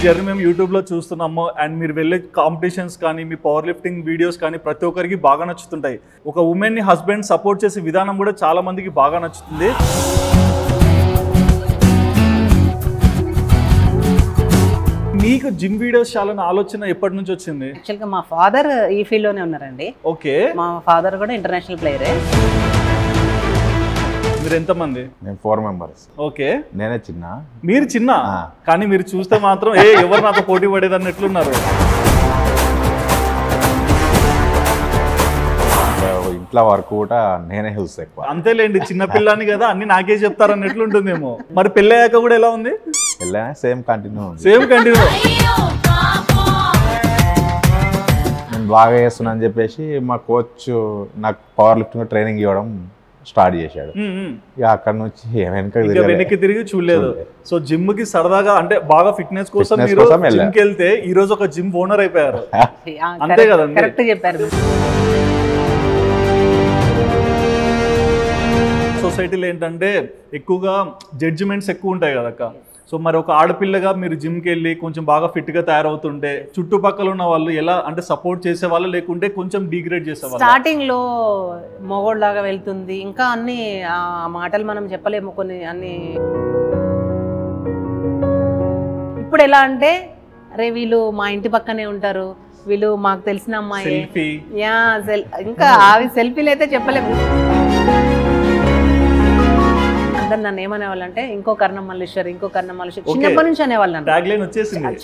Journey మేము యూట్యూబ్లో చూస్తున్నాము అండ్ మీరు వెళ్ళే కాంపిటీషన్స్ కానీ మీ పవర్ లిఫ్టింగ్ వీడియోస్ కానీ ప్రతి ఒక్కరికి బాగా నచ్చుతుంటాయి. ఒక ఉమెన్ని హస్బెండ్ సపోర్ట్ చేసే విధానం కూడా చాలా మందికి బాగా నచ్చుతుంది. మీకు జిమ్ వీడియోస్ చాలా ఆలోచన ఎప్పటి నుంచి వచ్చింది? యాక్చువల్గా మా ఫాదర్ ఈ ఫీల్డ్లోనే ఉన్నారండి. ఓకే. మా ఫాదర్ కూడా ఇంటర్నేషనల్ ప్లేయరే. మీరు ఎంతమంది? మేము 4 మెంబర్స్. ఓకే. నేనే చిన్న. మీరు చిన్న, కానీ మీరు చూస్తే మాత్రం ఎవరు నాతో పోటీ పడేది అన్నట్లున్నారు. ఇంట్లో వర్క్ కూడా నేనే చూస్తా ఎక్కువ. అంతేలేండి, చిన్న పిల్లని కదా అన్ని నాకే చెప్తారన్నట్లుంటుందేమో. మరి పెళ్ళయ్యాక కూడా ఎలా ఉంది? పెళ్ళైనా సేమ్ కంటిన్యూ. నేను బాగా చేస్తున్నా అని చెప్పేసి మా కోచ్ నాకు పవర్ లిఫ్టింగ్ ట్రైనింగ్ ఇవ్వడం స్టార్ట్ చేశాడు. ఇక అక్కడ నుంచి వెనక్కి తిరిగి చూడలేదు. సో జిమ్ కి సరదాగా అంటే బాగా ఫిట్నెస్ కోసం మీరు జిమ్ కి వెళ్తే ఈ రోజు ఒక జిమ్ ఓనర్ అయిపోయారు. అంతే కదండి? కరెక్ట్ చెప్పారు. సొసైటీలో ఏంటంటే ఎక్కువగా జడ్జిమెంట్స్ ఎక్కువ ఉంటాయి కదక్క. సో మరి ఒక ఆడపిల్లగా మీరు జిమ్కి వెళ్ళి కొంచెం బాగా ఫిట్గా తయారవుతుంటే చుట్టుపక్కల ఉన్న వాళ్ళు ఎలా అంటే సపోర్ట్ చేసేవాళ్ళు లేకుంటే కొంచెం డిగ్రేడ్ చేసేవాళ్ళు? స్టార్టింగ్లో మొగోళ్ళలాగా వెళ్తుంది, ఇంకా అన్ని మాటలు మనం చెప్పలేము కొన్ని అన్ని. ఇప్పుడు ఎలా అంటే అరే వీళ్ళు మా ఇంటి పక్కనే ఉంటారు, వీళ్ళు మాకు తెలిసిన అమ్మాయి, ఇంకా అవి సెల్ఫీలు అయితే చెప్పలేము. అందరు నన్ను ఏమనేవాళ్ళంటే ఇంకో కర్ణం మల్లేశ్వరి, ఇంకో కర్ణం మల్లేశ్వరి, చిన్నప్పటి నుంచి అనేవాళ్ళు.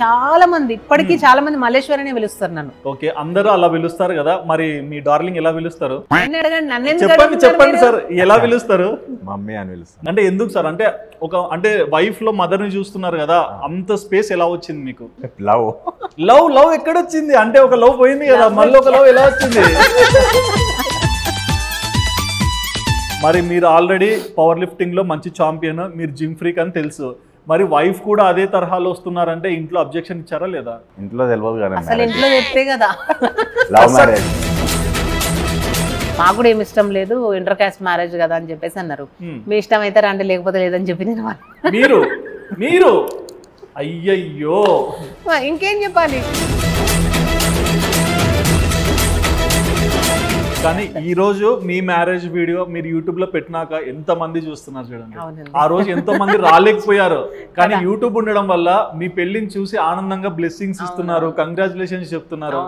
చాలా మంది ఇప్పటికీ చాలా మంది మల్లేశ్వరి అనే పిలుస్తారు నన్ను. ఓకే, అందరూ అలా పిలుస్తారు కదా, మరి మీ డార్లింగ్ ఎలా పిలుస్తారు? చెప్పండి చెప్పండి సార్, ఎలా పిలుస్తారు? మమ్మీ అని పిలుస్తారు. అంటే ఎందుకు సార్? అంటే అంటే వైఫ్ లో మదర్ ని చూస్తున్నారు కదా, అంత స్పేస్ ఎలా వచ్చింది మీకు? లవ్ లవ్ లవ్ ఎక్కడ వచ్చింది? అంటే ఒక లవ్ పోయింది కదా, మళ్ళీ ఒక లవ్ ఎలా వచ్చింది? మరి మీరు ఆల్రెడీ పవర్ లిఫ్టింగ్ లో మంచి ఛాంపియన్, మీరు జిమ్ ఫ్రీక్ అని తెలుసు. మరి వైఫ్ కూడా అదే తరహాలో వస్తున్నారంటే ఇంట్లో అబ్జెక్షన్ ఇచ్చారా లేదా? ఇంట్లో తెలియదు కదా, అసలు ఇంట్లో చెప్తే కదా. లవ్ మ్యారేజ్ మాకు కూడా ఏమి ఇష్టం లేదు, ఇంటర్ కాస్ట్ మ్యారేజ్ కదా అని చెప్పేసి అన్నారు. మీ ఇష్టం అయితే రండి, లేకపోతే లేదని చెప్పి నేను మీరు మీరు అయ్యయ్యో ఇంకేం చెప్పాలి. కానీ ఈ రోజు మీ మ్యారేజ్ వీడియో మీరు యూట్యూబ్ లో పెట్టినాక ఎంత మంది చూస్తున్నారు చూడండి. ఆ రోజు ఎంతో మంది రాలేకపోయారు, కానీ యూట్యూబ్ ఉండడం వల్ల మీ పెళ్లిని చూసి ఆనందంగా బ్లెస్సింగ్స్ ఇస్తున్నారు, కంగ్రాచులేషన్స్ చెప్తున్నారు.